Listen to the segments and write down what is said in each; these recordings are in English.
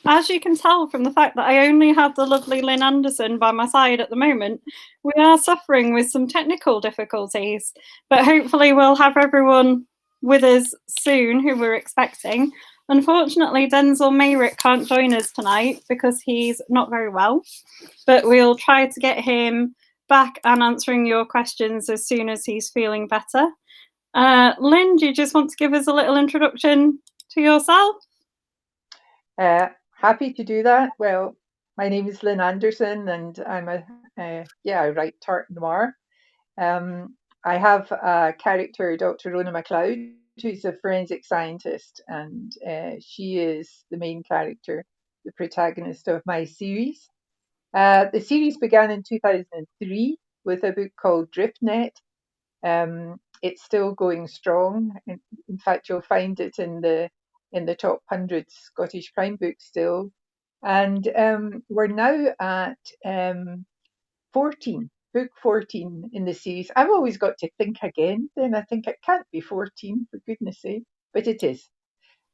As you can tell from the fact that I only have the lovely Lynn Anderson by my side at the moment, we are suffering with some technical difficulties, but hopefully we'll have everyone with us soon who we're expecting. Unfortunately, Denzel Mayrick can't join us tonight because he's not very well, but we'll try to get him back and answering your questions as soon as he's feeling better. Lynn, do you just want to give us a little introduction to yourself? Happy to do that. Well, my name is Lynn Anderson, and I'm I write Tartan Noir. I have a character, Dr. Rona McLeod, who's a forensic scientist, and she is the main character, the protagonist of my series. The series began in 2003 with a book called DriftNet. It's still going strong. In fact, you'll find it in the top 100 Scottish crime books still. And we're now at 14, book 14 in the series. I've always got to think again, then I think it can't be 14, for goodness sake, but it is.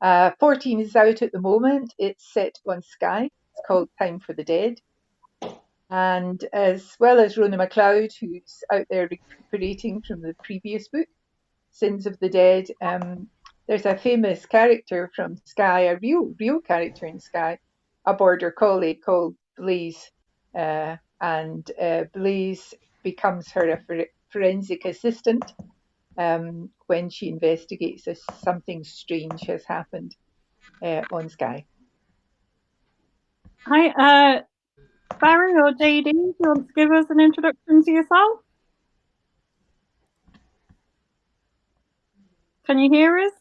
14 is out at the moment. It's set on Sky. It's called Time for the Dead. And as well as Rona McLeod, who's out there recuperating from the previous book, Sins of the Dead, there's a famous character from Skye, a real character in Skye, a border collie called Blaze, and Blaze becomes her a forensic assistant when she investigates if something strange has happened on Skye. Hi, Barry or JD, do you want to give us an introduction to yourself? Can you hear us?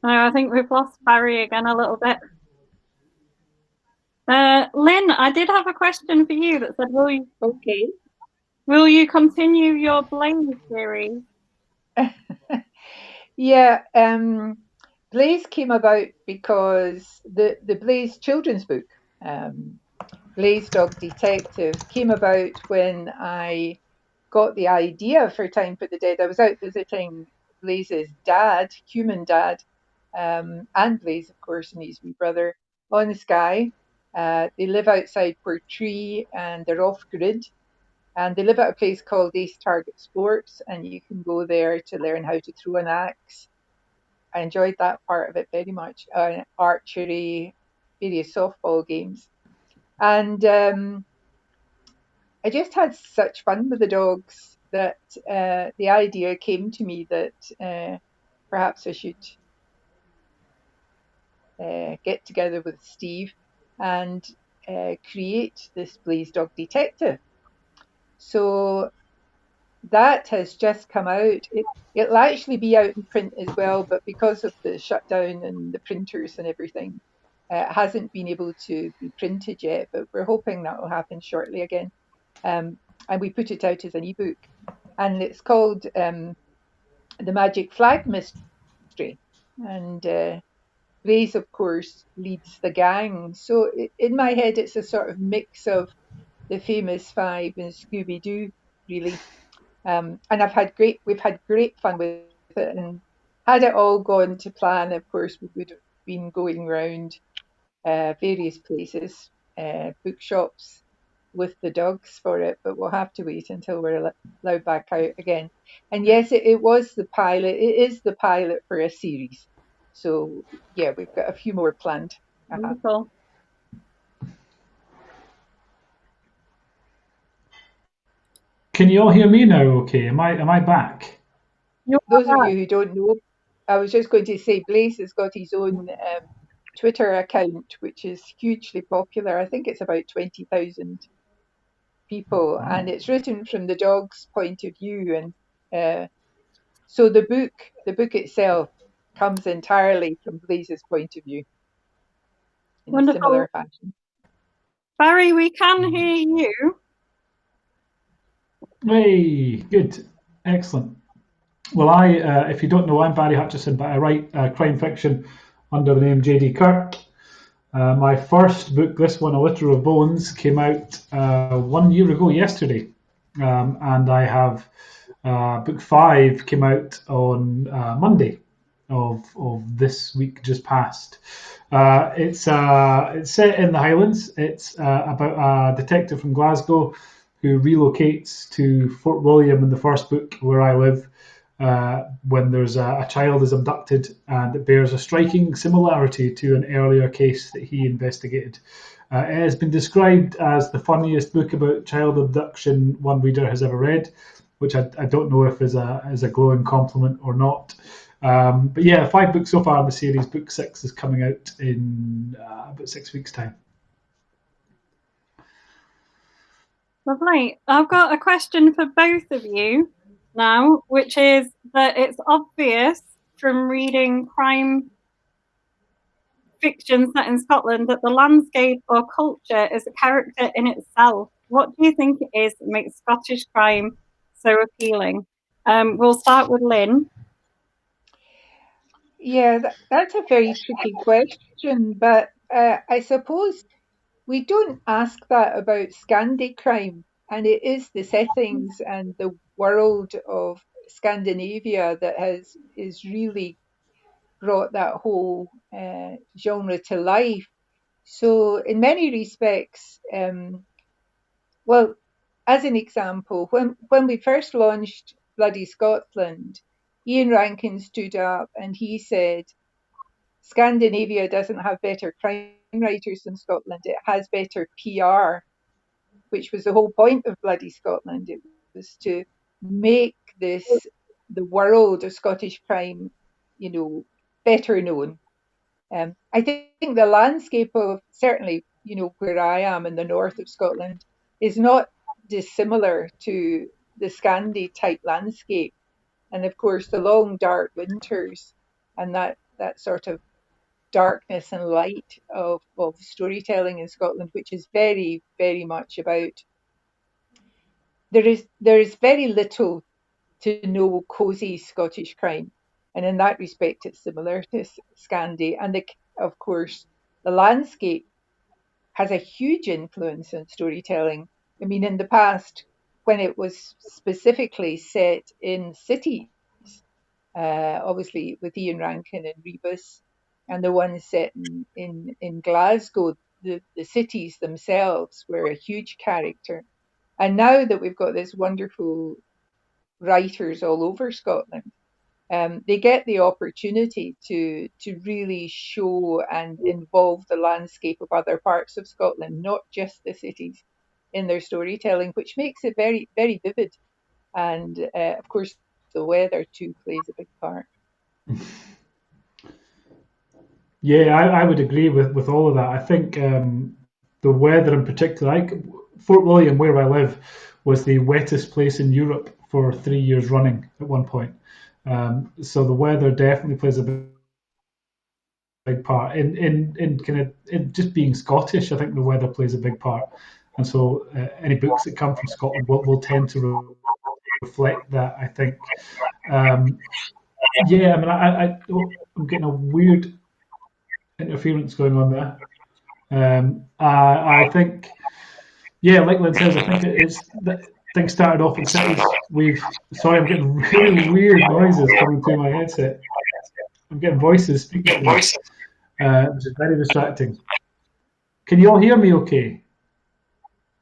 No, I think we've lost Barry again a little bit. Lynn, I did have a question for you that said, will you continue your Blaze series? Yeah, Blaze came about because the Blaze children's book, Blaze Dog Detective, came about when I got the idea for Time for the Dead. I was out visiting Blaze's dad, human dad, and Blaze, of course, and his wee brother on Skye. They live outside Portree and they're off grid. And they live at a place called Ace Target Sports, and you can go there to learn how to throw an axe. I enjoyed that part of it very much. Archery, various softball games. And I just had such fun with the dogs that the idea came to me that perhaps I should get together with Steve and create this Blaze Dog Detective. So that has just come out. It'll actually be out in print as well, but because of the shutdown and the printers and everything, it hasn't been able to be printed yet, but we're hoping that will happen shortly again. And we put it out as an ebook, and it's called The Magic Flag Mystery. And Blaze, of course, leads the gang. So in my head, it's a sort of mix of the famous five and Scooby-Doo, really. And we've had great fun with it. And had it all gone to plan, of course, we would have been going around various places, bookshops with the dogs for it, but we'll have to wait until we're allowed back out again. And yes, it was the pilot. It is the pilot for a series. So yeah, we've got a few more planned. Wonderful. Can you all hear me now? Okay, am I back? Those of you who don't know, I was just going to say, Blaze has got his own Twitter account, which is hugely popular. I think it's about 20,000 people, and it's written from the dog's point of view. And so the book itself comes entirely from Blaze's point of view in Wonderful. a similar fashion. Barry, we can hear you. Hey, good, excellent. Well, if you don't know, I'm Barry Hutchison, but I write crime fiction under the name J.D. Kirk. My first book, this one, A Litter of Bones, came out 1 year ago yesterday. And I have book 5 came out on Monday of this week just past. It's set in the Highlands. It's about a detective from Glasgow who relocates to Fort William in the first book, where I live, when there's a child is abducted, and it bears a striking similarity to an earlier case that he investigated. It has been described as the funniest book about child abduction one reader has ever read, which I don't know if is a glowing compliment or not. But yeah, 5 books so far in the series. Book 6 is coming out in about 6 weeks' time. Lovely. I've got a question for both of you now, which is that it's obvious from reading crime fiction set in Scotland that the landscape or culture is a character in itself. What do you think it is that makes Scottish crime so appealing? We'll start with Lynn. Yeah, that's a very tricky question, but I suppose we don't ask that about Scandi crime, and it is the settings and the world of Scandinavia that is really brought that whole genre to life. So, in many respects, well, as an example, when we first launched Bloody Scotland, Ian Rankin stood up and he said, Scandinavia doesn't have better crime writers than Scotland, it has better PR, which was the whole point of Bloody Scotland. It was to make the world of Scottish crime, better known. I think the landscape of, certainly, where I am in the north of Scotland, is not dissimilar to the Scandi type landscape. And of course, the long dark winters and that sort of darkness and light of storytelling in Scotland, which is very, very much about, there is very little to no cosy Scottish crime. And in that respect, it's similar to Scandi. And of course, the landscape has a huge influence on storytelling. I mean, in the past, when it was specifically set in cities, obviously with Ian Rankin and Rebus, and the ones set in Glasgow, the cities themselves were a huge character. And now that we've got this wonderful writers all over Scotland, they get the opportunity to really show and involve the landscape of other parts of Scotland, not just the cities, in their storytelling, which makes it very, very vivid. And of course, the weather too plays a big part. Yeah, I would agree with all of that. I think the weather in particular, Fort William, where I live, was the wettest place in Europe for 3 years running at one point. So the weather definitely plays a big part in kind of in just being Scottish. I think the weather plays a big part, and so any books that come from Scotland will tend to reflect that, I think. Yeah, I mean, I'm getting a weird interference going on there. I think, yeah, like Lynn says, I think it's that things started off in cities. Sorry, I'm getting really weird noises coming through my headset. I'm getting voices speaking to me, which is very distracting. Can you all hear me okay?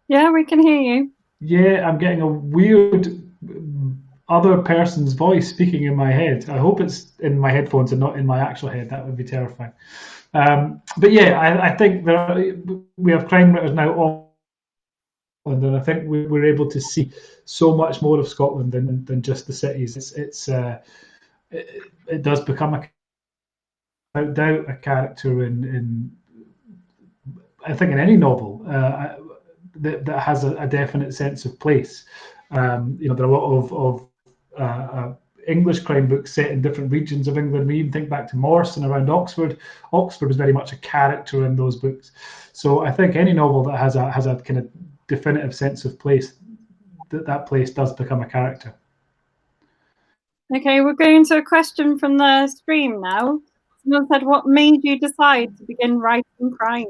Yeah, we can hear you. Yeah, I'm getting a weird other person's voice speaking in my head. I hope it's in my headphones and not in my actual head. That would be terrifying. But yeah, I think we have crime writers now all, and I think we're able to see so much more of Scotland than just the cities. It does become without doubt a character in I think in any novel that has a definite sense of place. There are a lot of English crime books set in different regions of England. We even think back to Morrison around Oxford. Oxford was very much a character in those books. So I think any novel that has a kind of definitive sense of place, that place does become a character. Okay, we're going to a question from the stream now. Someone said, what made you decide to begin writing crime?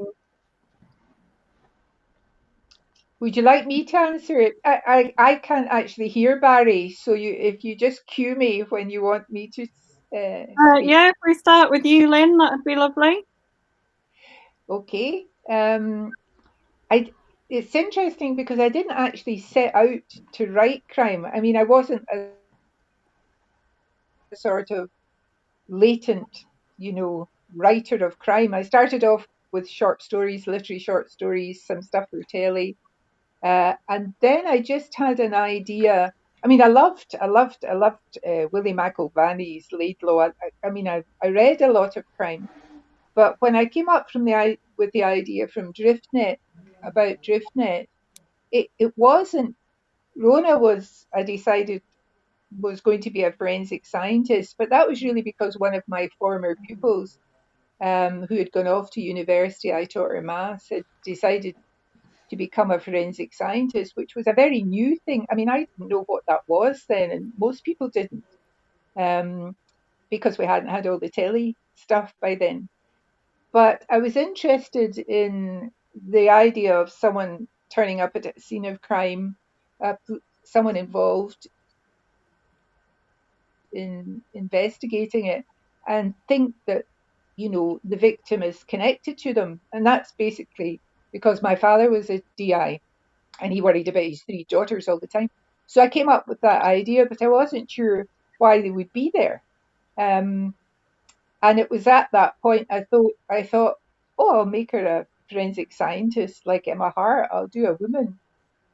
Would you like me to answer it? I can't actually hear Barry, so if you just cue me when you want me to speak. Yeah, if we start with you, Lynn, that would be lovely. Okay. It's interesting because I didn't actually set out to write crime. I mean, I wasn't a sort of latent, writer of crime. I started off with short stories, literary short stories, some stuff for telly. And then I just had an idea. I mean, I loved Willie McIlvanney's Laidlaw. I read a lot of crime, but when I came up with the idea from DriftNet about DriftNet, it wasn't. I decided was going to be a forensic scientist, but that was really because one of my former pupils, who had gone off to university, I taught her maths, had decided to become a forensic scientist, which was a very new thing. I mean, I didn't know what that was then, and most people didn't, because we hadn't had all the telly stuff by then. But I was interested in the idea of someone turning up at a scene of crime, someone involved in investigating it, and think that, the victim is connected to them. And that's basically because my father was a DI and he worried about his 3 daughters all the time. So I came up with that idea, but I wasn't sure why they would be there. And it was at that point I thought, oh, I'll make her a forensic scientist like Emma Hart. I'll do a woman.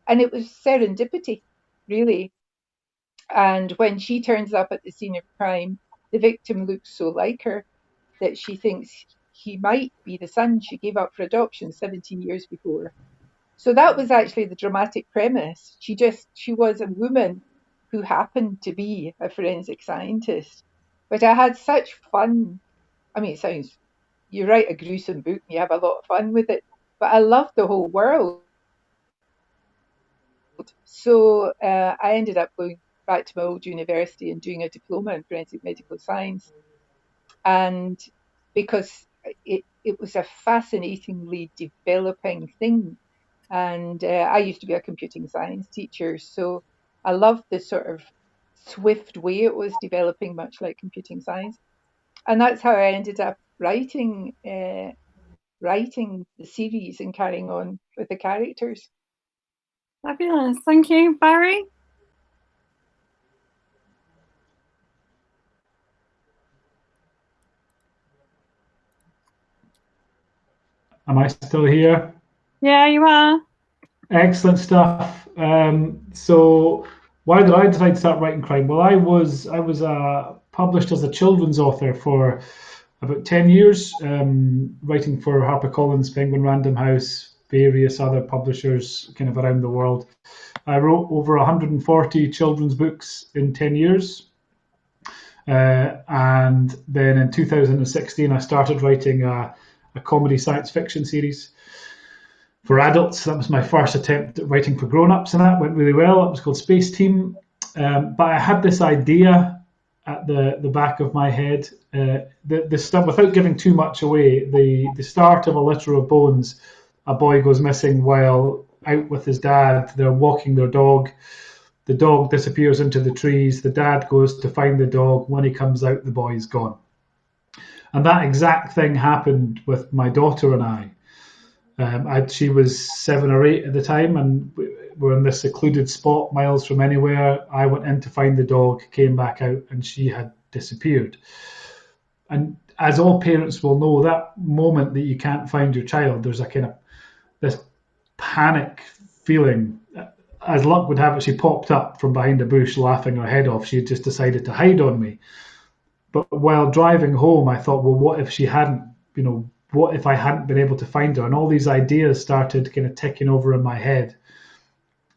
And it was serendipity, really. And when she turns up at the scene of crime, the victim looks so like her that she thinks he might be the son she gave up for adoption 17 years before. So that was actually the dramatic premise. She was a woman who happened to be a forensic scientist. But I had such fun. I mean, you write a gruesome book and you have a lot of fun with it, but I loved the whole world. So I ended up going back to my old university and doing a diploma in forensic medical science. And because it was a fascinatingly developing thing. And I used to be a computing science teacher, so I loved the sort of swift way it was developing, much like computing science. And that's how I ended up writing the series and carrying on with the characters. Fabulous. Thank you, Barry. Am I still here? Yeah, you are. Excellent stuff. So why did I decide to start writing crime? Well, I was published as a children's author for about 10 years, writing for HarperCollins, Penguin Random House, various other publishers kind of around the world. I wrote over 140 children's books in 10 years. And then in 2016, I started writing a comedy science fiction series for adults. That was my first attempt at writing for grown-ups, and that went really well. It was called Space Team. But I had this idea at the back of my head. The stuff, without giving too much away, the start of A Litter of Bones, a boy goes missing while out with his dad. They're walking their dog. The dog disappears into the trees. The dad goes to find the dog. When he comes out, the boy's gone. And that exact thing happened with my daughter and I. She was 7 or 8 at the time, and we were in this secluded spot miles from anywhere. I went in to find the dog, came back out, and she had disappeared. And as all parents will know, that moment that you can't find your child, there's a kind of this panic feeling. As luck would have it, she popped up from behind a bush laughing her head off. She had just decided to hide on me. But while driving home, I thought, well, what if she hadn't, what if I hadn't been able to find her? And all these ideas started kind of ticking over in my head.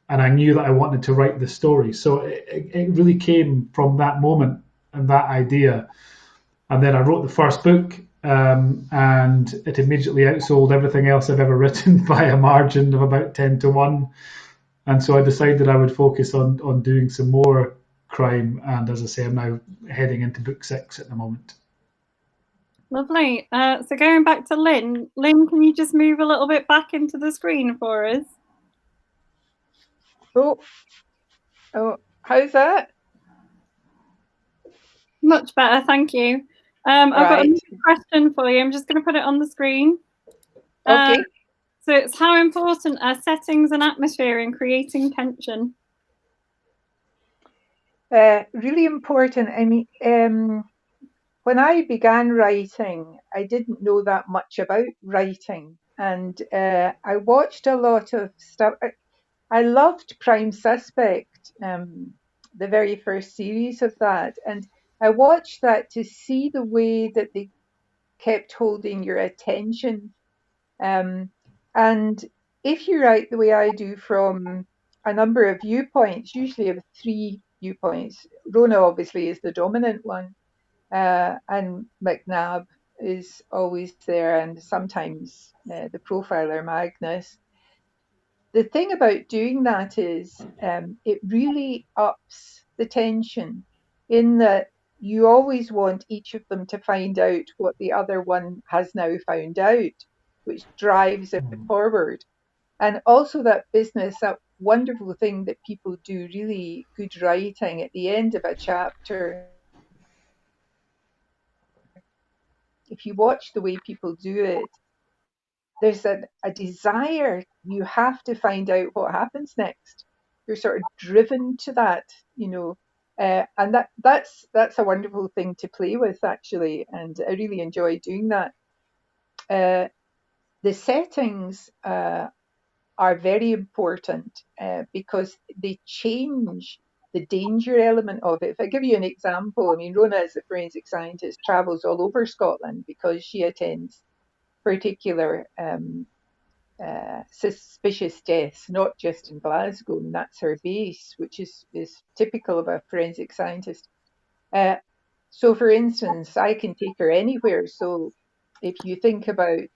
And I knew that I wanted to write the story. So it really came from that moment and that idea. And then I wrote the first book, and it immediately outsold everything else I've ever written by a margin of about 10-1. And so I decided I would focus on doing some more crime. And as I say, I'm now heading into book 6 at the moment. Lovely. So going back to Lynn. Lynn, can you just move a little bit back into the screen for us? Oh, how's that? Much better, thank you. I've got Right. another question for you. I'm just going to put it on the screen. Okay. So it's how important are settings and atmosphere in creating tension? Really important. I mean, when I began writing, I didn't know that much about writing, and I watched a lot of stuff. I loved Prime Suspect, the very first series of that, and I watched that to see the way that they kept holding your attention. And if you write the way I do from a number of viewpoints, usually of 3 viewpoints, Rona obviously is the dominant one, and McNabb is always there, and sometimes the profiler Magnus. The thing about doing that is it really ups the tension in that you always want each of them to find out what the other one has now found out, which drives it forward. And also that business, that wonderful thing that people do really good writing at the end of a chapter. If you watch the way people do it, there's a desire. You have to find out what happens next. You're sort of driven to that, and that's a wonderful thing to play with, actually, and I really enjoy doing that. The settings are very important because they change the danger element of it. If I give you an example, I mean, Rona, as a forensic scientist, travels all over Scotland because she attends particular suspicious deaths, not just in Glasgow, and that's her base, which is typical of a forensic scientist. So, for instance, I can take her anywhere. So, if you think about,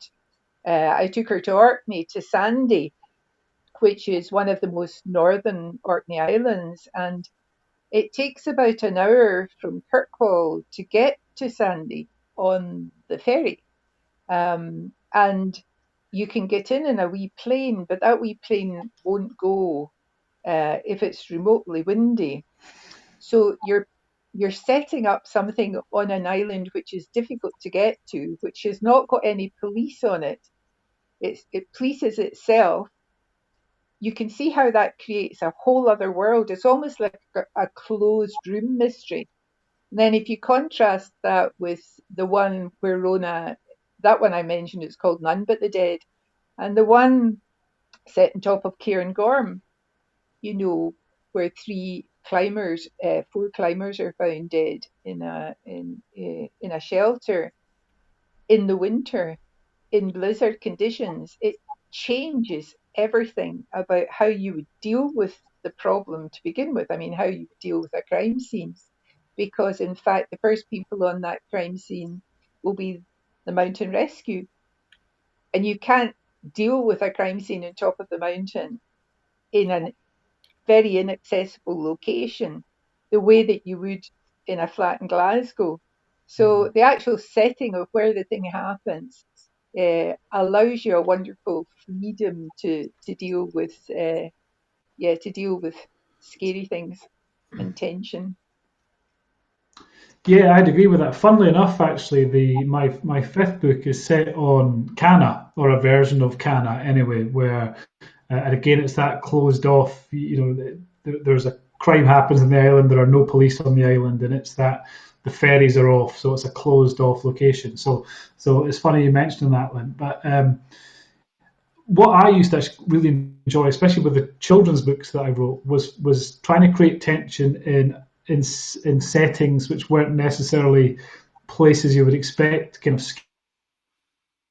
I took her to Orkney, to Sandy, which is one of the most northern Orkney Islands, and it takes about an hour from Kirkwall to get to Sandy on the ferry. And you can get in a wee plane, but that wee plane won't go if it's remotely windy. So you're setting up something on an island which is difficult to get to, which has not got any police on it. It polices itself. You can see how that creates a whole other world. It's almost like a closed room mystery. And then if you contrast that with the one where Rona, that one I mentioned, it's called None But the Dead. And the one set on top of Cairngorm, where four climbers are found dead in a shelter in the winter in blizzard conditions. It changes everything about how you would deal with the problem to begin with. I mean, how you would deal with a crime scene, because in fact, the first people on that crime scene will be the mountain rescue, and you can't deal with a crime scene on top of the mountain in a very inaccessible location the way that you would in a flat in Glasgow. So the actual setting of where the thing happens allows you a wonderful freedom to deal with scary things and tension. Yeah, I'd agree with that. Funnily enough, actually, my fifth book is set on Cana, or a version of Cana anyway, where and again it's that closed off. There's a crime happens on the island. There are no police on the island, and it's that the ferries are off, so it's a closed off location. So it's funny you mentioned that, Lynn. But what I used to really enjoy, especially with the children's books that I wrote, was trying to create tension in settings which weren't necessarily places you would expect kind of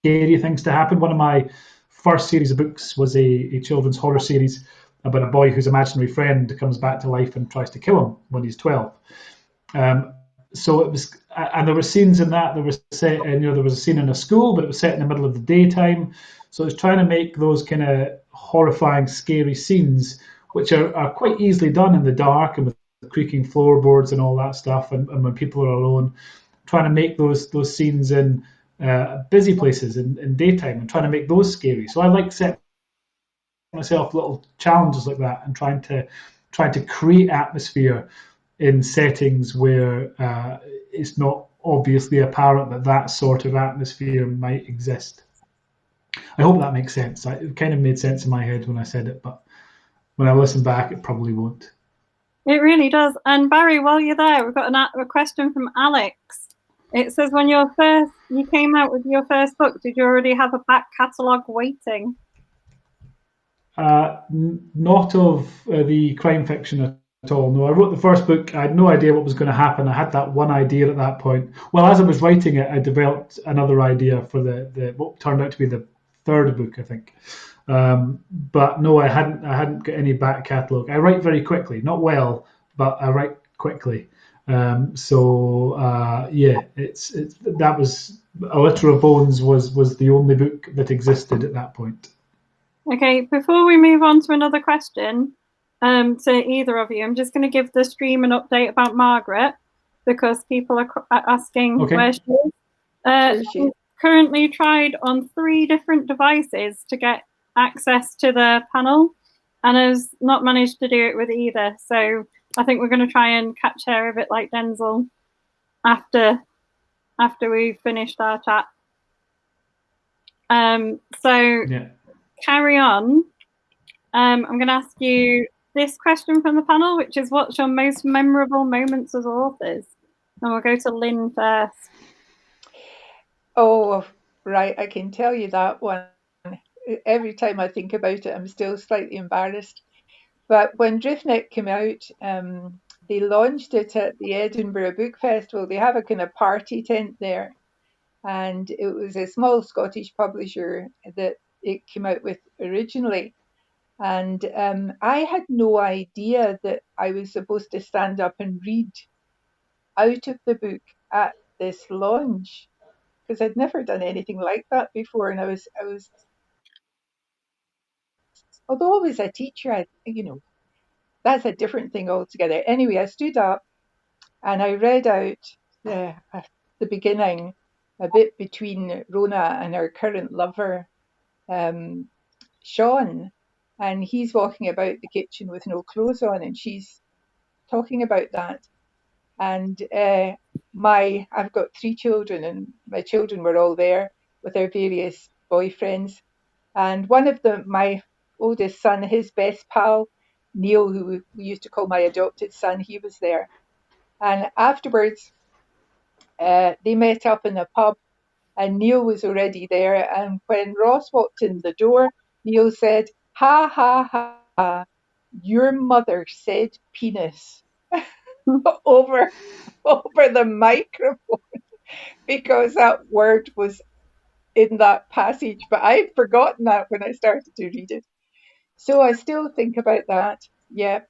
scary things to happen. One of my first series of books was a children's horror series about a boy whose imaginary friend comes back to life and tries to kill him when he's 12. So it was, and there were scenes in that. There was set, and there was a scene in a school, but it was set in the middle of the daytime. So it was trying to make those kind of horrifying, scary scenes, which are quite easily done in the dark and with creaking floorboards and all that stuff, and when people are alone. trying to make those scenes in busy places in daytime and trying to make those scary. So I like setting myself little challenges like that and trying to create atmosphere in settings where it's not obviously apparent that sort of atmosphere might exist. I hope that makes sense. It kind of made sense in my head when I said it, but when I listen back, it probably won't. It really does. And Barry, while you're there, we've got a question from Alex. It says, when you came out with your first book, did you already have a back catalogue waiting? Not of the crime fiction at all. No, I wrote the first book. I had no idea what was going to happen. I had that one idea at that point. Well, as I was writing it, I developed another idea for the what turned out to be the third book, I think. But no, I hadn't got any back catalogue. I write very quickly, not well, but I write quickly. Yeah, it's that was A Litter of Bones was the only book that existed at that point. Okay, before we move on to another question, to either of you, I'm just going to give the stream an update about Margaret, because people are asking where she is. She's currently tried on 3 different devices to get access to the panel and has not managed to do it with either. So I think we're going to try and catch her a bit like Denzel after we've finished our chat. Yeah. Carry on. I'm going to ask you this question from the panel, which is, what's your most memorable moments as authors? And we'll go to Lynn first. Oh, right. I can tell you that one. Every time I think about it, I'm still slightly embarrassed. But when Driftneck came out, they launched it at the Edinburgh Book Festival. They have a kind of party tent there. And it was a small Scottish publisher that it came out with originally. And I had no idea that I was supposed to stand up and read out of the book at this launch, because I'd never done anything like that before. And I was, although I was a teacher, that's a different thing altogether. Anyway, I stood up and I read out the beginning, a bit between Rona and her current lover, Sean, and he's walking about the kitchen with no clothes on, and she's talking about that. And I've got 3 children, and my children were all there with their various boyfriends. And one of them, my oldest son, his best pal, Neil, who we used to call my adopted son, he was there. And afterwards, they met up in a pub, and Neil was already there. And when Ross walked in the door, Neil said, "Ha, ha, ha, your mother said penis," over the microphone, because that word was in that passage. But I'd forgotten that when I started to read it. So I still think about that. Yeah.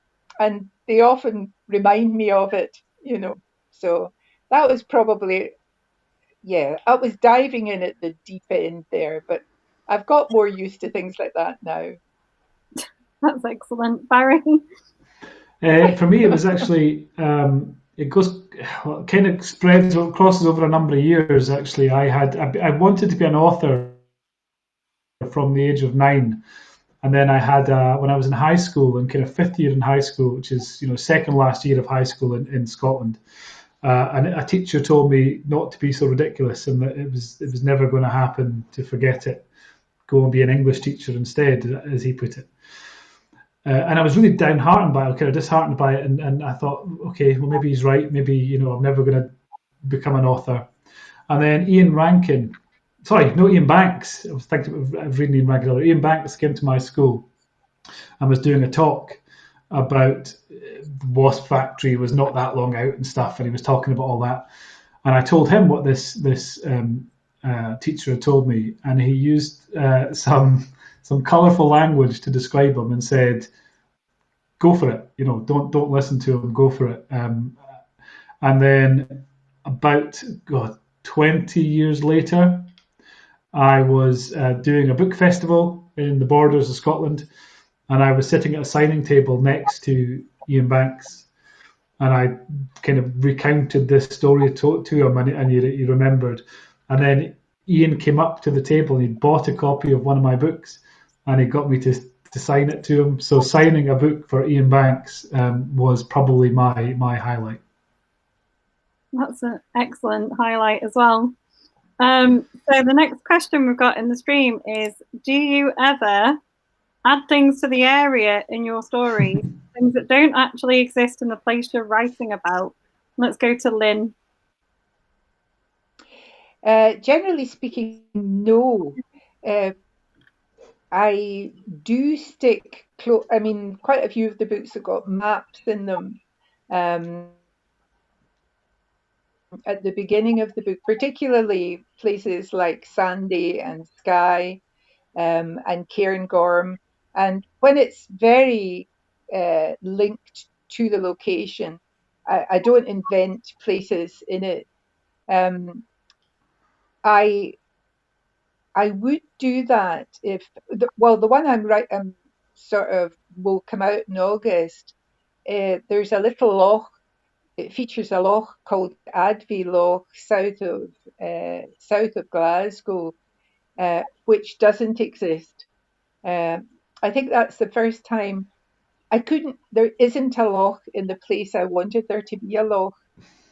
And they often remind me of it, So that was probably, I was diving in at the deep end there, but I've got more used to things like that now. That's excellent. Barry? For me, it was actually, it kind of crosses over a number of years, actually. I wanted to be an author from the age of 9. And then I had, when I was in high school, in kind of 5th year in high school, which is, second last year of high school in Scotland, and a teacher told me not to be so ridiculous and that it was never going to happen, to forget it, go and be an English teacher instead, as he put it. And I was really downhearted by it, kind of disheartened by it, and I thought, okay, well, maybe he's right. Maybe, I'm never going to become an author. And then Ian Banks. I was thinking of reading Ian Rankin. Ian Banks came to my school and was doing a talk about the wasp factory was not that long out and stuff, and he was talking about all that. And I told him what this teacher had told me, and he used some colourful language to describe him and said, "Go for it. Don't listen to him. Go for it." And then about 20 years later, I was doing a book festival in the borders of Scotland, and I was sitting at a signing table next to Ian Banks. and I kind of recounted this story to him, and he remembered. And then Ian came up to the table and he bought a copy of one of my books, and he got me to sign it to him. So signing a book for Ian Banks was probably my highlight. That's an excellent highlight as well. So the next question we've got in the stream is, do you ever add things to the area in your stories, things that don't actually exist in the place you're writing about? Let's go to Lynn. Generally speaking, no. I do stick I mean, quite a few of the books have got maps in them at the beginning of the book, particularly places like Sandy and Skye and Cairngorm. And when it's very linked to the location, I don't invent places in it. I would do that if the one I'm sort of will come out in August. There's a little loch. It features a loch called Advie Loch south of Glasgow, which doesn't exist. I think that's the first time there isn't a loch in the place I wanted there to be a loch,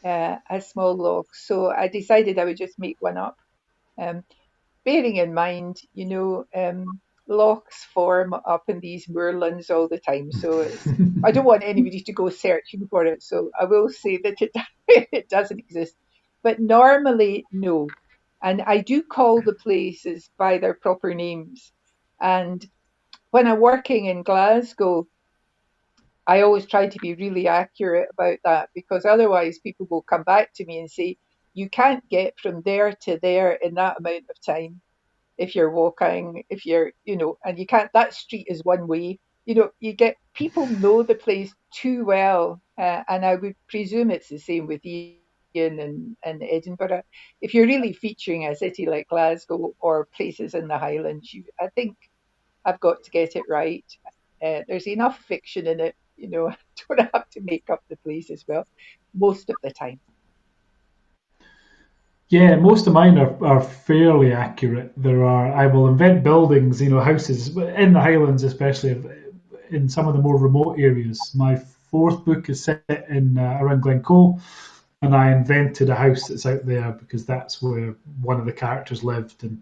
a small loch. So I decided I would just make one up. Bearing in mind, lochs form up in these moorlands all the time. So I don't want anybody to go searching for it. So I will say that it doesn't exist. But normally, no. And I do call the places by their proper names. And when I'm working in Glasgow, I always try to be really accurate about that, because otherwise people will come back to me and say, you can't get from there to there in that amount of time if you're walking, and you can't, that street is one way. People know the place too well. And I would presume it's the same with Ian and Edinburgh. If you're really featuring a city like Glasgow or places in the Highlands, I think I've got to get it right. There's enough fiction in it, I don't have to make up the place as well, most of the time. Yeah, most of mine are fairly accurate. I will invent buildings, houses in the Highlands, especially in some of the more remote areas. My fourth book is set in around Glencoe, and I invented a house that's out there because that's where one of the characters lived. And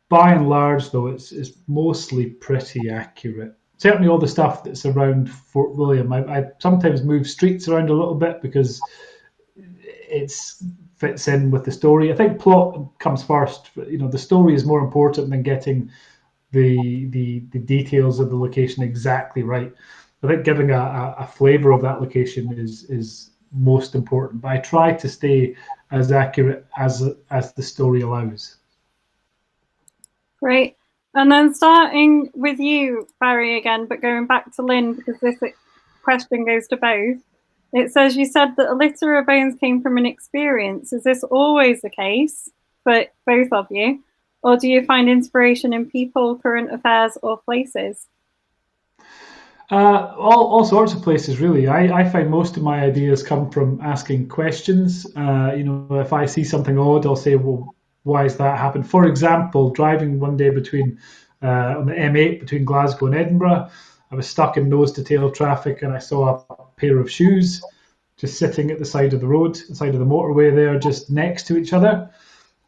by and large, though, it's mostly pretty accurate. Certainly, all the stuff that's around Fort William. I sometimes move streets around a little bit because it fits in with the story. I think plot comes first. The story is more important than getting the details of the location exactly right. I think giving a flavour of that location is most important. But I try to stay as accurate as the story allows. Great. And then starting with you, Barry, again, but going back to Lynn, because this question goes to both. It says, you said that a litter of bones came from an experience. Is this always the case for both of you? Or do you find inspiration in people, current affairs, or places? All sorts of places, really. I find most of my ideas come from asking questions. If I see something odd, I'll say, well, why has that happened? For example, driving one day on the M8 between Glasgow and Edinburgh, I was stuck in nose to tail traffic, and I saw a pair of shoes just sitting at the side of the road, the side of the motorway there, just next to each other.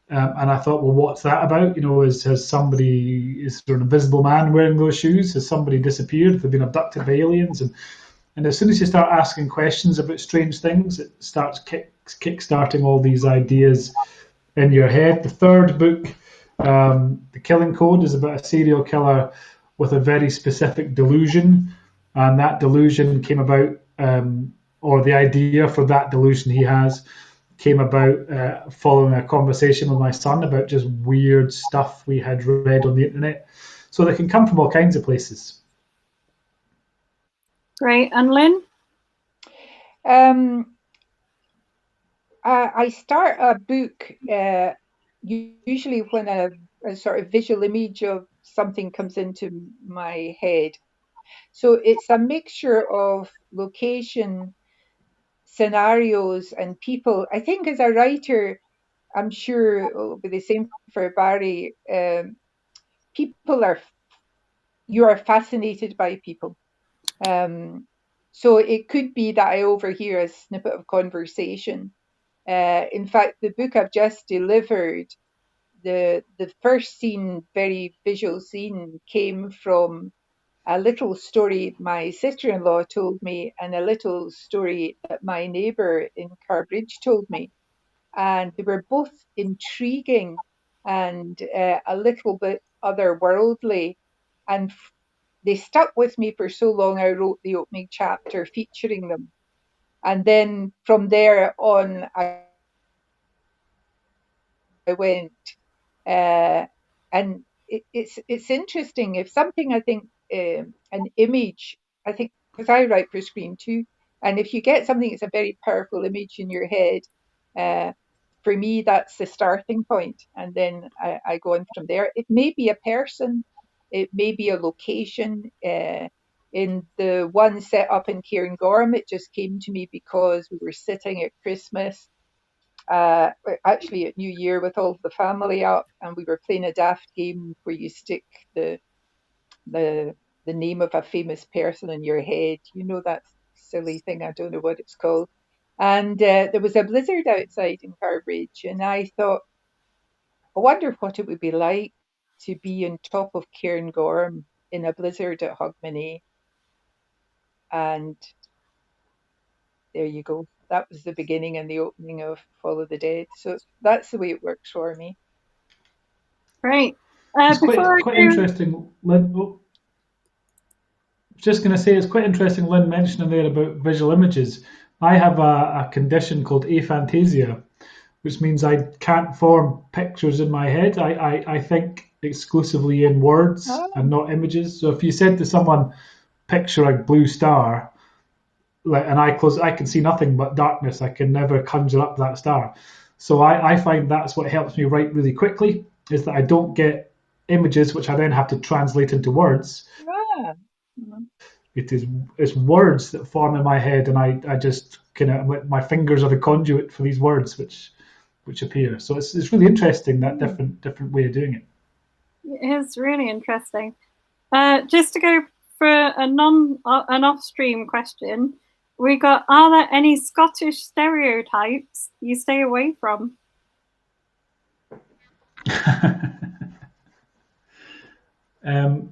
And I thought, well, what's that about? Is there an invisible man wearing those shoes? Has somebody disappeared? Have they been abducted by aliens? And as soon as you start asking questions about strange things, it starts kick-starting all these ideas in your head. The third book, The Killing Code, is about a serial killer with a very specific delusion. And that delusion came about, or the idea for that delusion he has, came about following a conversation with my son about just weird stuff we had read on the internet. So they can come from all kinds of places. Great. And Lynn? I start a book usually when a sort of visual image of something comes into my head. So it's a mixture of location scenarios and people. I think as a writer, I'm sure it'll be the same for Barry. You are fascinated by people. So it could be that I overhear a snippet of conversation. In fact, the book I've just delivered, the first scene, very visual scene, came from a little story my sister-in-law told me and a little story that my neighbour in Carbridge told me. And they were both intriguing and a little bit otherworldly. And they stuck with me for so long, I wrote the opening chapter featuring them. And then from there on, I went. And it's interesting if something, I think, an image, I think, because I write for screen too, and if you get something that's a very powerful image in your head, for me that's the starting point, and then I go on from there. It may be a person, it may be a location. In the one set up in Cairngorm, it just came to me because we were sitting at Christmas, actually at New Year, with all the family up, and we were playing a daft game where you stick the the name of a famous person in your head. You know that silly thing, I don't know what it's called. And there was a blizzard outside in Carbridge, and I thought, I wonder what it would be like to be on top of Cairngorm in a blizzard at Hogmanay. And there you go. That was the beginning and the opening of Follow the Dead. So that's the way it works for me. Great. It's Before I quite go, interesting, Lynn. Just going to say, it's quite interesting, Lynn, mentioning there about visual images. I have a condition called aphantasia, which means I can't form pictures in my head. I think exclusively in words Ah, and not images. So if you said to someone, picture a blue star, like, and I can see nothing but darkness. I can never conjure up that star. So I find that's what helps me write really quickly, is that I don't get images which I then have to translate into words. ah. Mm. It's words that form in my head, and I just kind of, my fingers are the conduit for these words which appear. So it's really interesting, that different way of doing it. it is really interesting. Just to go for an off-stream question, we got: are there any Scottish stereotypes you stay away from?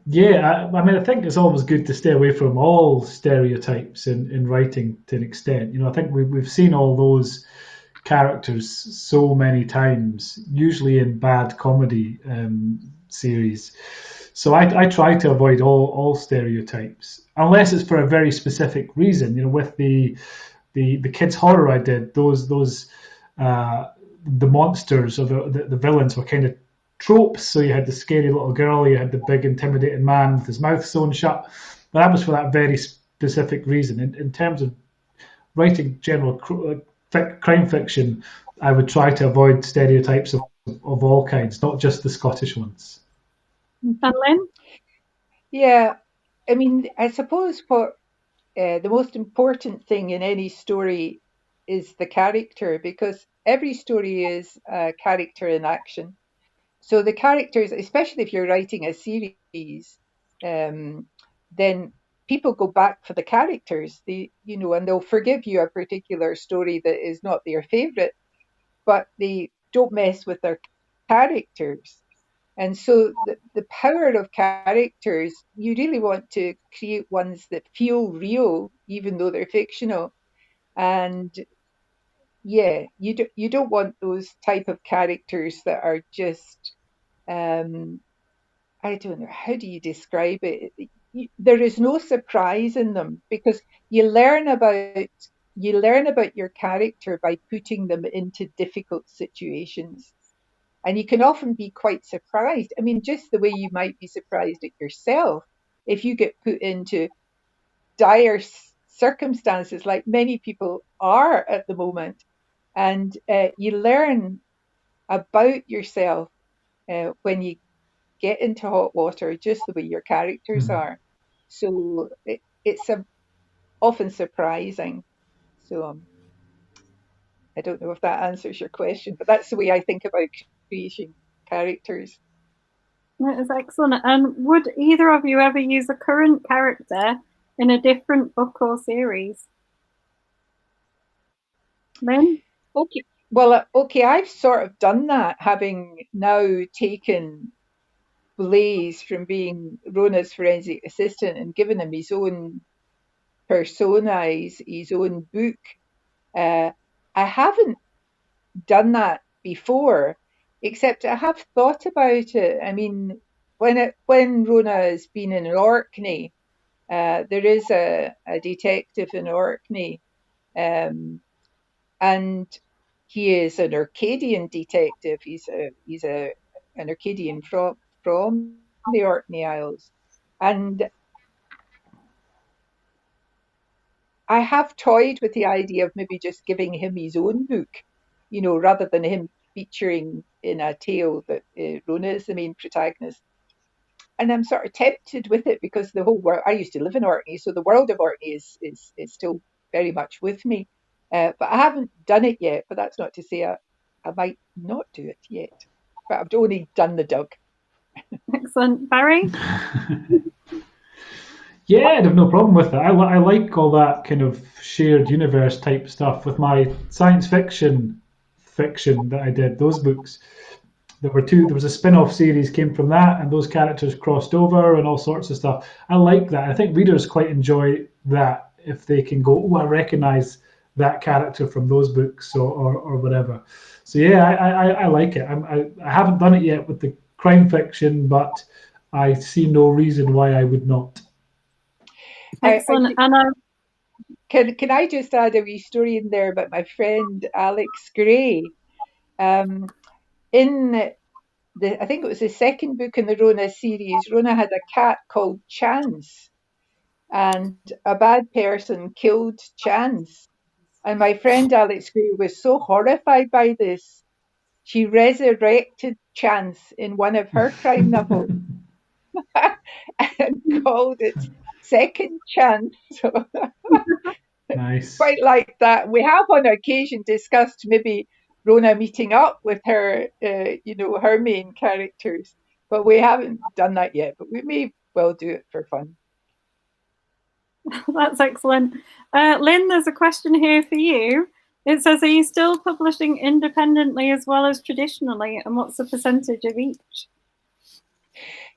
Yeah, I mean, I think it's always good to stay away from all stereotypes in writing to an extent. I think we've seen all those characters so many times, usually in bad comedy series. So I try to avoid all stereotypes, unless it's for a very specific reason. With the kids horror I did, those the monsters or the villains were kind of tropes. So you had the scary little girl, you had the big intimidating man with his mouth sewn shut. But that was for that very specific reason. In terms of writing general crime fiction, I would try to avoid stereotypes of all kinds, not just the Scottish ones. And Lynn? Yeah, I mean, I suppose what the most important thing in any story is the character, because every story is a character in action. So the characters, especially if you're writing a series, then people go back for the characters. And they'll forgive you a particular story that is not their favorite, but they don't mess with their characters. And so the power of characters, you really want to create ones that feel real, even though they're fictional. And yeah, you don't want those type of characters that are just, um, I don't know, how do you describe it? There is no surprise in them, because you learn about your character by putting them into difficult situations. And you can often be quite surprised. I mean, just the way you might be surprised at yourself if you get put into dire circumstances, like many people are at the moment. And you learn about yourself when you get into hot water, just the way your characters Mm. are. So it's often surprising. So I don't know if that answers your question, but that's the way I think about creating characters. That is excellent. And would either of you ever use a current character in a different book or series? Lynn? Okay. Well, okay, I've sort of done that, having now taken Blaze from being Rona's forensic assistant and given him his own persona, his own book. I haven't done that before, except I have thought about it. I mean, when Rona has been in Orkney, there is a detective in Orkney, and he is an Orcadian detective. He's an Orcadian from the Orkney Isles, and I have toyed with the idea of maybe just giving him his own book, rather than him featuring in a tale that Rona is the main protagonist. And I'm sort of tempted with it because the whole world, I used to live in Orkney, so the world of Orkney is still very much with me. But I haven't done it yet, but that's not to say I might not do it yet. But I've only done the dug. Excellent. Barry? Yeah, I'd have no problem with it. I like all that kind of shared universe type stuff with my science fiction that I did. Those books, there were two. There was a spin-off series came from that, and those characters crossed over and all sorts of stuff. I like that. I think readers quite enjoy that if they can go, oh, I recognise that character from those books or whatever. So yeah, I like it. I haven't done it yet with the crime fiction, but I see no reason why I would not. Excellent. And Can I just add a wee story in there about my friend Alex Gray? In I think it was the second book in the Rona series, Rona had a cat called Chance, and a bad person killed Chance. And my friend Alex Gray was so horrified by this, she resurrected Chance in one of her crime novels and called it Second Chance. So Nice. quite like that. We have on occasion discussed maybe Rona meeting up with her, her main characters, but we haven't done that yet. But we may well do it for fun. that's excellent. Lynn, there's a question here for you. It says, are you still publishing independently as well as traditionally? And what's the percentage of each?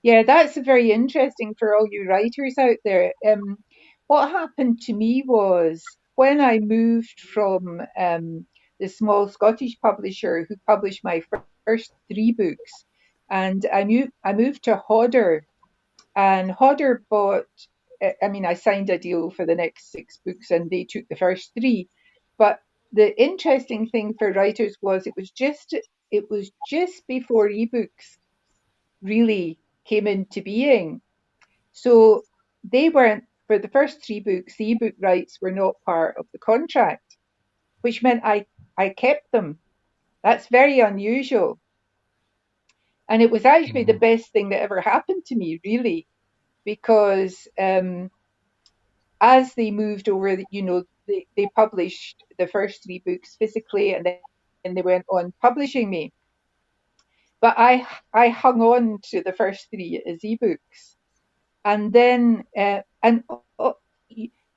Yeah, that's very interesting for all you writers out there. What happened to me was when I moved from the small Scottish publisher who published my first 3 books, and I moved to Hodder, and Hodder bought. I signed a deal for the next 6 books, and they took the first 3. But the interesting thing for writers was it was just before ebooks really came into being. So they weren't, for the first 3 books, the ebook rights were not part of the contract, which meant I kept them. That's very unusual. And it was actually the best thing that ever happened to me, really, because as they moved over, they published the first 3 books physically, and then they went on publishing me. But I hung on to the first 3 as ebooks. And then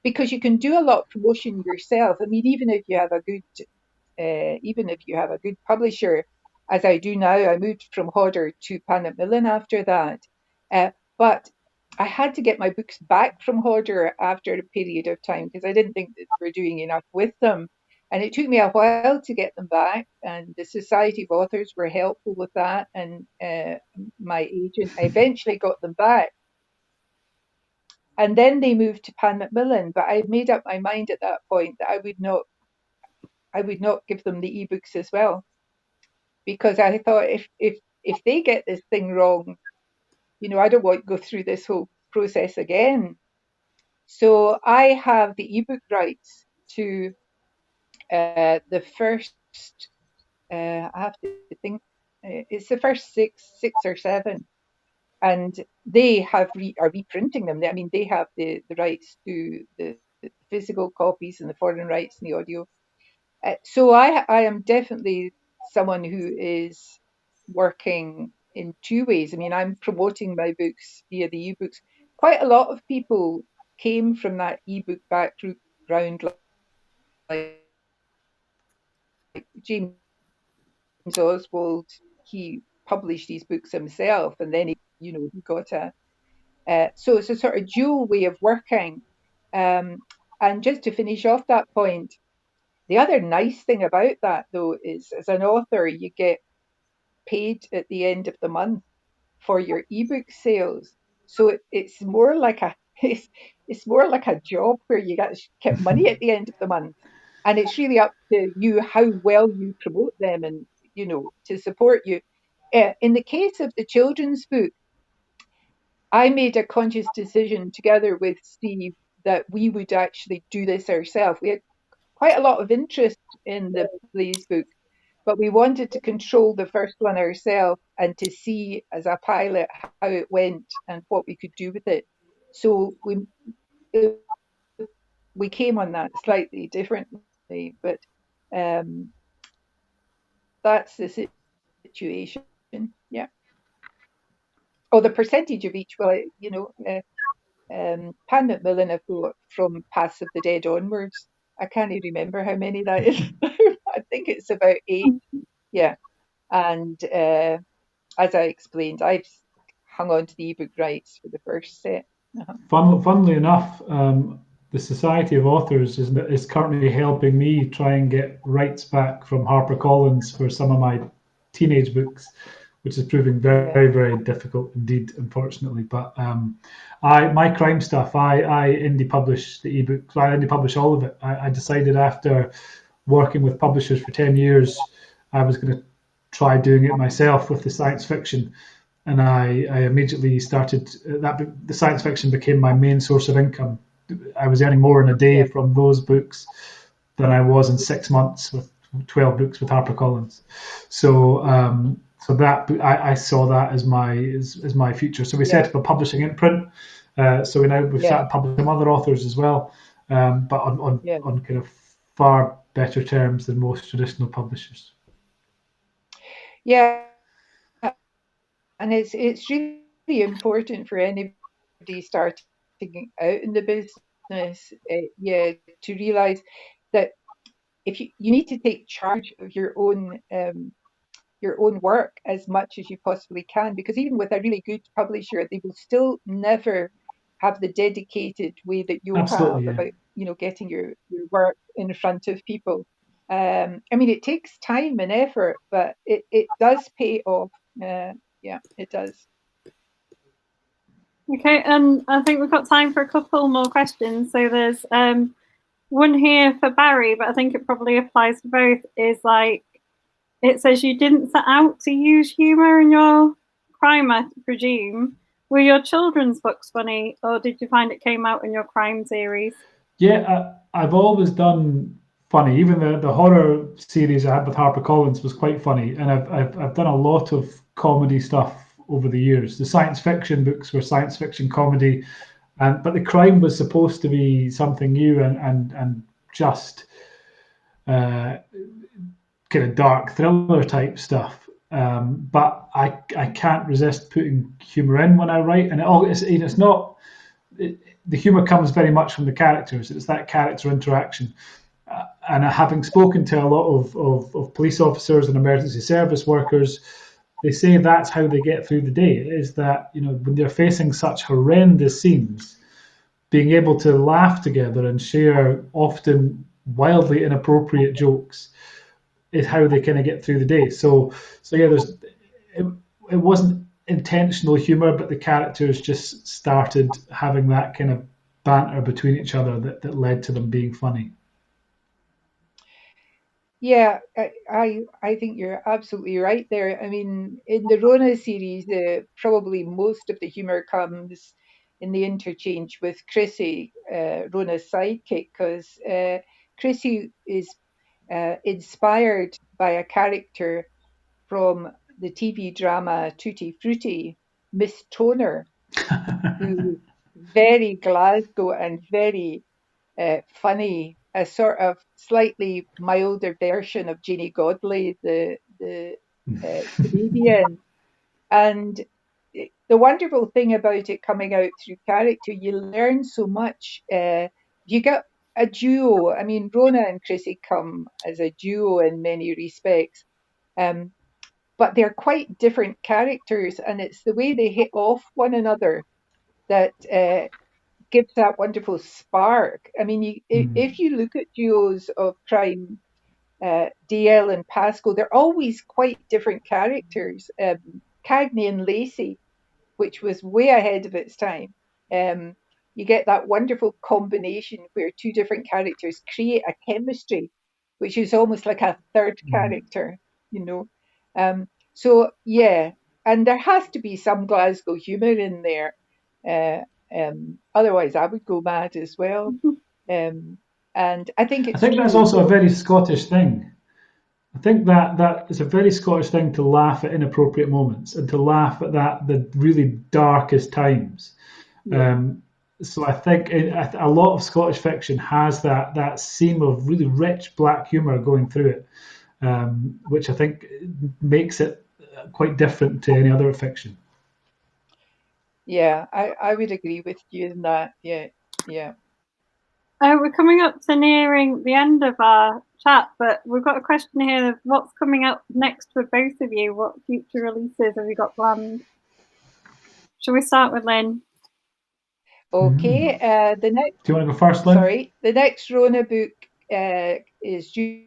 because you can do a lot of promotion yourself. I mean, even if you have a good publisher, as I do now, I moved from Hodder to Pan Macmillan after that. But I had to get my books back from Hodder after a period of time because I didn't think that we were doing enough with them. And it took me a while to get them back, and the Society of Authors were helpful with that. And my agent, I eventually got them back. And then they moved to Pan Macmillan, but I made up my mind at that point that I would not give them the ebooks as well, because I thought if they get this thing wrong, I don't want to go through this whole process again. So I have the ebook rights to the first. I have to think. It's the first six or 7. And they are reprinting them. I mean, they have the rights to the physical copies and the foreign rights and the audio. So I am definitely someone who is working in two ways. I mean, I'm promoting my books via the ebooks. Quite a lot of people came from that ebook background, like James Oswald. He published these books himself, and then he got a. So it's a sort of dual way of working. And just to finish off that point, the other nice thing about that, though, is as an author, you get paid at the end of the month for your ebook sales. So it's more like a it's more like a job where you get money at the end of the month, and it's really up to you how well you promote them and to support you. In the case of the children's book, I made a conscious decision together with Steve that we would actually do this ourselves. We had quite a lot of interest in the Blaze book, but we wanted to control the first one ourselves and to see as a pilot how it went and what we could do with it. So we came on that slightly differently, but that's the situation. Yeah. Oh, the percentage of each, well, Pan Macmillan have got from Paths of the Dead onwards. I can't even remember how many that is. I think it's about 8. Yeah. And as I explained, I've hung on to the ebook rights for the first set. Funnily enough, the Society of Authors is currently helping me try and get rights back from HarperCollins for some of my teenage books, which is proving very, very difficult indeed, unfortunately. But my crime stuff, I indie publish the ebook. I indie publish all of it. I decided after working with publishers for 10 years, I was going to try doing it myself with the science fiction. And I immediately started that. The science fiction became my main source of income. I was earning more in a day from those books than I was in 6 months with 12 books with HarperCollins. So that I saw that as my future. So we set up a publishing imprint. So we've started publishing other authors as well, but on kind of far better terms than most traditional publishers. Yeah, and it's really important for anybody starting out in the business, to realise that if you need to take charge of your own work as much as you possibly can, because even with a really good publisher, they will still never have the dedicated way that you have about getting your work in front of people. I mean, it takes time and effort, but it does pay off. Yeah, it does. Okay, and I think we've got time for a couple more questions. So there's one here for Barry, but I think it probably applies to both. Is like, it says you didn't set out to use humour in your crime, I presume. Were your children's books funny, or did you find it came out in your crime series? Yeah, I've always done funny. Even the horror series I had with HarperCollins was quite funny, and I've done a lot of comedy stuff over the years. The science fiction books were science fiction comedy, but the crime was supposed to be something new and just kind of dark thriller type stuff. But I can't resist putting humor in when I write, and it's not. The humor comes very much from the characters. It's that character interaction. And having spoken to a lot of police officers and emergency service workers, they say that's how they get through the day. Is that when they're facing such horrendous scenes, being able to laugh together and share often wildly inappropriate jokes is how they kind of get through the day. So yeah, it wasn't intentional humor, but the characters just started having that kind of banter between each other that led to them being funny. Yeah, I think you're absolutely right there. I mean, in the Rona series, probably most of the humour comes in the interchange with Chrissy, Rona's sidekick, because Chrissy is inspired by a character from the TV drama Tutti Frutti, Miss Toner, who was very Glasgow and very funny. a sort of slightly milder version of Jeannie Godley, the comedian. And the wonderful thing about it coming out through character, you learn so much. You get a duo. I mean, Rona and Chrissy come as a duo in many respects, but they're quite different characters, and it's the way they hit off one another that gives that wonderful spark. I mean, if you look at duos of crime, DL and Pascoe, they're always quite different characters. Cagney and Lacey, which was way ahead of its time. You get that wonderful combination where two different characters create a chemistry, which is almost like a third character, you know. So yeah, and there has to be some Glasgow humour in there. Otherwise, I would go mad as well. And I think it's that's really also a very Scottish thing. I think that is a very Scottish thing to laugh at inappropriate moments and to laugh at the really darkest times. So I think a lot of Scottish fiction has that seam of really rich black humour going through it, which I think makes it quite different to any other fiction. Yeah, I would agree with you in that. Yeah. We're coming up to nearing the end of our chat, but we've got a question here of what's coming up next for both of you. What future releases have you got planned? Shall we start with Lynn? Okay. The next. Do you want to go first, Lynn? Sorry, the next Rona book is due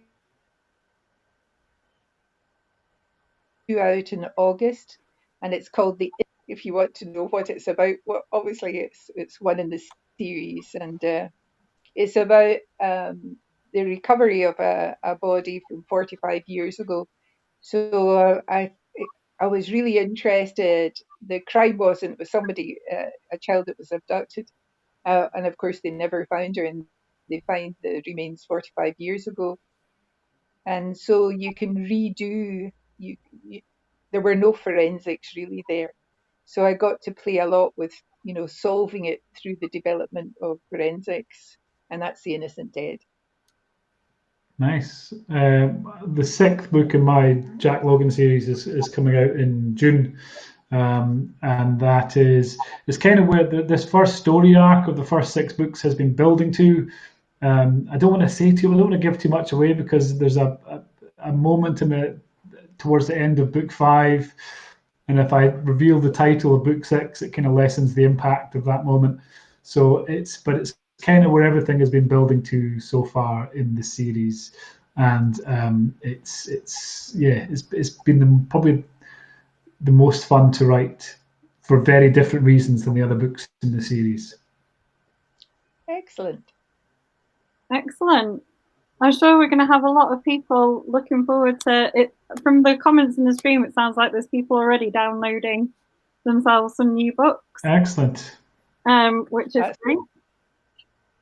out in August, and it's called The. If you want to know what it's about, well, obviously it's one in the series, and it's about the recovery of a body from 45 years ago. So I was really interested. The crime wasn't, it was somebody, a child that was abducted, and of course they never found her, and they find the remains 45 years ago. And so you can redo. There were no forensics really there, so I got to play a lot with solving it through the development of forensics, and that's The Innocent Dead. Nice. The sixth book in my Jack Logan series is coming out in June, and that is kind of where this first story arc of the first 6 books has been building to. I don't want to say too. I don't want to give too much away because there's a moment towards the end of book 5, and if I reveal the title of book 6, it kind of lessens the impact of that moment. So it's kind of where everything has been building to so far in the series, and it's been probably the most fun to write for very different reasons than the other books in the series. Excellent. I'm sure we're going to have a lot of people looking forward to it. From the comments in the stream, it sounds like there's people already downloading themselves some new books. Excellent. Which is great.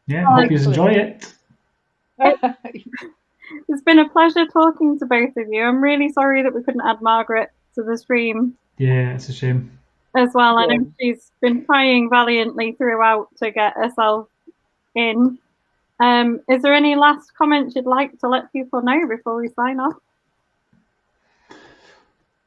Yeah, hope you enjoy it. It's been a pleasure talking to both of you. I'm really sorry that we couldn't add Margaret to the stream. Yeah, it's a shame. As well, I know she's been trying valiantly throughout to get herself in. Is there any last comments you'd like to let people know before we sign off?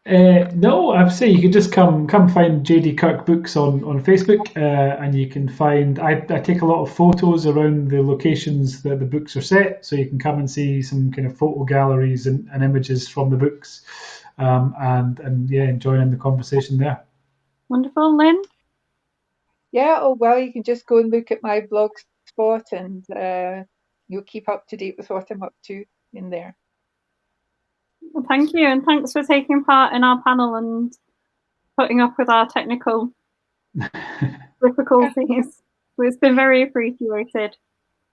No, I'd say you can just come find JD Kirk Books on Facebook, and you can find. I take a lot of photos around the locations that the books are set, so you can come and see some kind of photo galleries and images from the books, and join in the conversation there. Wonderful, Lynn. Yeah, you can just go and look at my blog spot, and you'll keep up to date with what I'm up to in there. Well, thank you, and thanks for taking part in our panel and putting up with our technical difficulties. It's been very appreciated.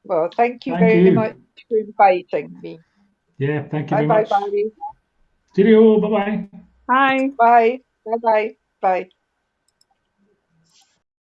Well, thank you very much for inviting me. Yeah, thank you very much. Bye, Barry. Cheerio, bye-bye. Bye. Bye. Bye-bye. Bye.